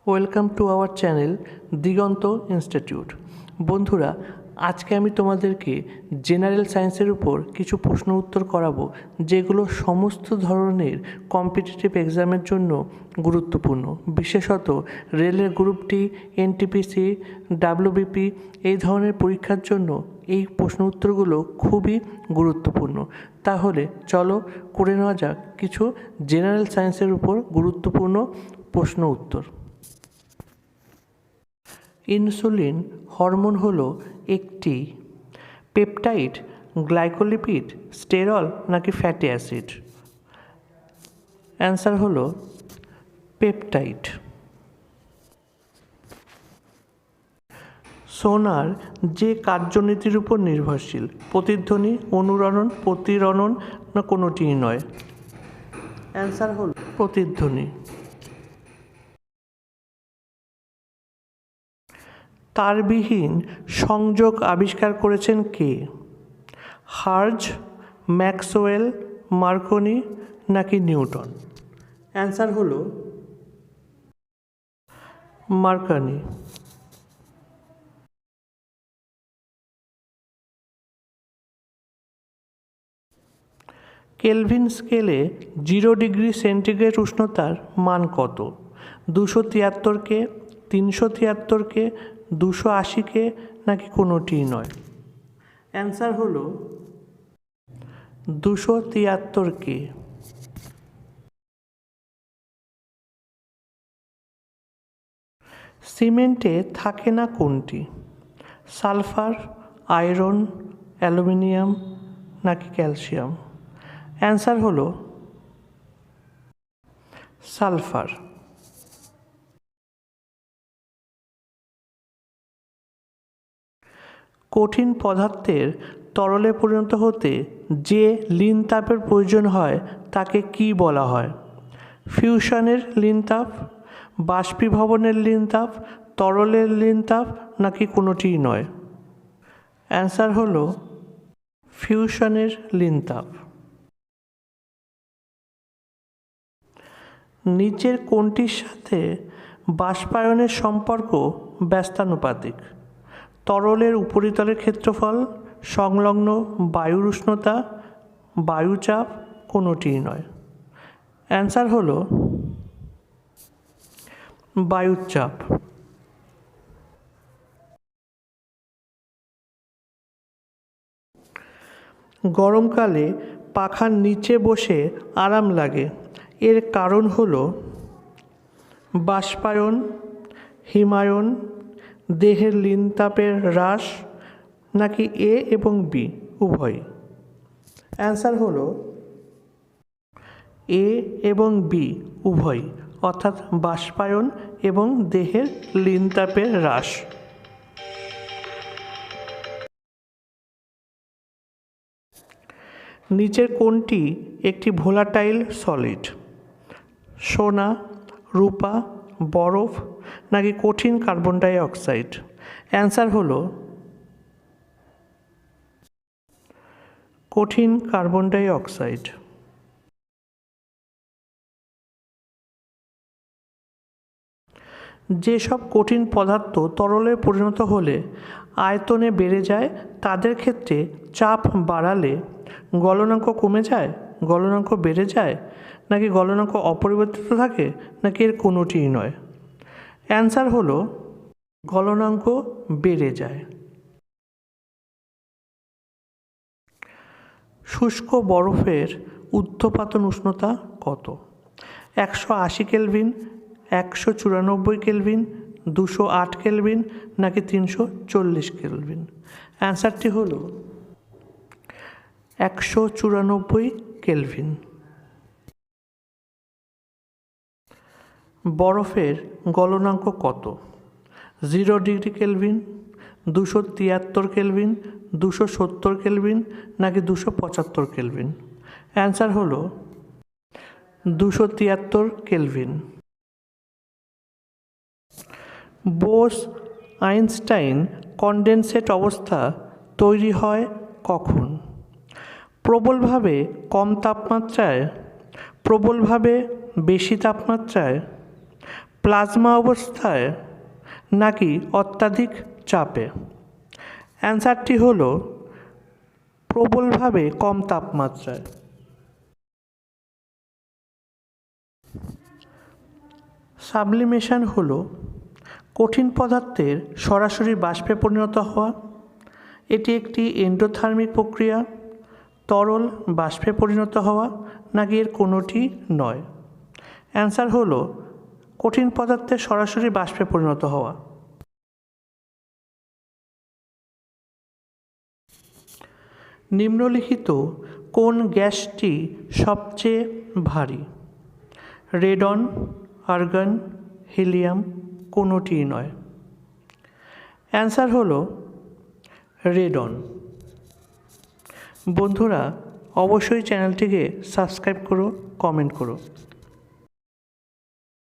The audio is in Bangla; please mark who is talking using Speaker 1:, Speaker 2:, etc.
Speaker 1: Welcome to our channel Diganta institute. বন্ধুরা, আজকে আমি তোমাদেরকে জেনারেল সায়েন্সের উপর কিছু প্রশ্ন উত্তর করাবো, যেগুলো সমস্ত ধরনের কম্পিটিটিভ এক্সামের জন্য গুরুত্বপূর্ণ। বিশেষত রেলের গ্রুপ ডি, এনটিপিসি, ডাব্লিউবিপি এই ধরনের পরীক্ষার জন্য এই প্রশ্ন উত্তরগুলো খুবই গুরুত্বপূর্ণ। তাহলে চলো করে নেওয়া যাক কিছু জেনারেল সায়েন্সের উপর গুরুত্বপূর্ণ প্রশ্ন উত্তর। ইনসুলিন হরমোন হলো একটি পেপটাইড, গ্লাইকোলিপিড, স্টেরল নাকি ফ্যাটি অ্যাসিড? অ্যান্সার হলো পেপটাইড। সোনার যে কার্যনীতির উপর নির্ভরশীল, প্রতিধ্বনি, অনুরণন, প্রতিরণন না কোনোটিই নয়? অ্যান্সার হলো প্রতিধ্বনি। তারবিহীন সংযোগ আবিষ্কার করেছেন কে? হার্জ, ম্যাক্সওয়েল, মার্কনি নাকি নিউটন? অ্যান্সার হলো মার্কনি। কেলভিন স্কেলে 0 ডিগ্রি সেন্টিগ্রেড উষ্ণতার মান কত? 273 কে, 373 কে, 280 কে নাকি কোনোটিই নয়? অ্যান্সার হলো 273 কে। সিমেন্টে থাকে না কোনটি? সালফার, আয়রন, অ্যালুমিনিয়াম নাকি ক্যালসিয়াম? অ্যান্সার হলো সালফার। কঠিন পদার্থের তরলে পরিণত হতে যে লীন তাপের প্রয়োজন হয় তাকে কি বলা হয়? ফিউশনের লীন তাপ, বাষ্পীভবনের লীন তাপ, তরলের লীন তাপ নাকি কোনোটিই নয়? অ্যান্সার হলো ফিউশনের লীন তাপ। নিচের কোনটির সাথে বাষ্পায়নের সম্পর্ক ব্যস্তানুপাতিক? তরলের উপরিতলের ক্ষেত্রফল, সংলগ্ন বায়ুর উষ্ণতা, বায়ুচাপ কোনোটিই নয়? অ্যান্সার হলো বায়ুর চাপ। গরমকালে পাখার নিচে বসে আরাম লাগে, এর কারণ হলো বাষ্পায়ন, হিমায়ন, দেহের লীন তাপের হ্রাস নাকি এ এবং বি উভয়? অ্যান্সার হলো এ এবং বি উভয়, অর্থাৎ বাষ্পায়ন এবং দেহের লীন তাপের হ্রাস। নিচের কোনটি একটি ভোলাটাইল সলিড? সোনা, রূপা, বরফ নাকি কঠিন কার্বন ডাই অক্সাইড? অ্যান্সার হলো কঠিন কার্বন ডাই অক্সাইড। যেসব কঠিন পদার্থ তরলে পরিণত হলে আয়তনে বেড়ে যায় তাদের ক্ষেত্রে চাপ বাড়ালে গলনাঙ্ক কমে যায়, গলনাঙ্ক বেড়ে যায় নাকি গলনাঙ্ক অপরিবর্তিত থাকে নাকি এর কোনোটিই নয়? অ্যান্সার হলো গলনাঙ্ক বেড়ে যায়। শুষ্ক বরফের ঊর্ধ্বপাতন উষ্ণতা কত? 180 কেলভিন, 194 কেলভিন, 208 কেলভিন নাকি 340 কেলভিন? অ্যান্সারটি হলো 194 কেলভিন। বরফের গলনাঙ্ক কত? 0 ডিগ্রি কেলভিন, 273 কেলভিন, 270 কেলভিন নাকি 275 কেলভিন? অ্যান্সার হলো 273 কেলভিন। বোস আইনস্টাইন কনডেনসেট অবস্থা তৈরি হয় কখন? প্রবলভাবে কম তাপমাত্রায়, প্রবলভাবে বেশি তাপমাত্রায়, প্লাজমা অবস্থায় নাকি অত্যাধিক চাপে? অ্যান্সারটি হলো প্রবলভাবে কম তাপমাত্রায়। সাবলিমেশন হলো কঠিন পদার্থের সরাসরি বাষ্পে পরিণত হওয়া। এটি একটি এন্ডোথার্মিক প্রক্রিয়া, তরল বাষ্পে পরিণত হওয়া নাকি এর কোনোটি নয়? অ্যান্সার হলো কঠিন পদার্থের সরাসরি বাষ্পে পরিণত হওয়া। নিম্নলিখিত কোন গ্যাসটি সবচেয়ে ভারী? রেডন, আর্গন, হিলিয়াম, কোনোটিই নয়। অ্যান্সার হলো রেডন। বন্ধুরা, অবশ্যই চ্যানেলটিকে সাবস্ক্রাইব করো, কমেন্ট করো।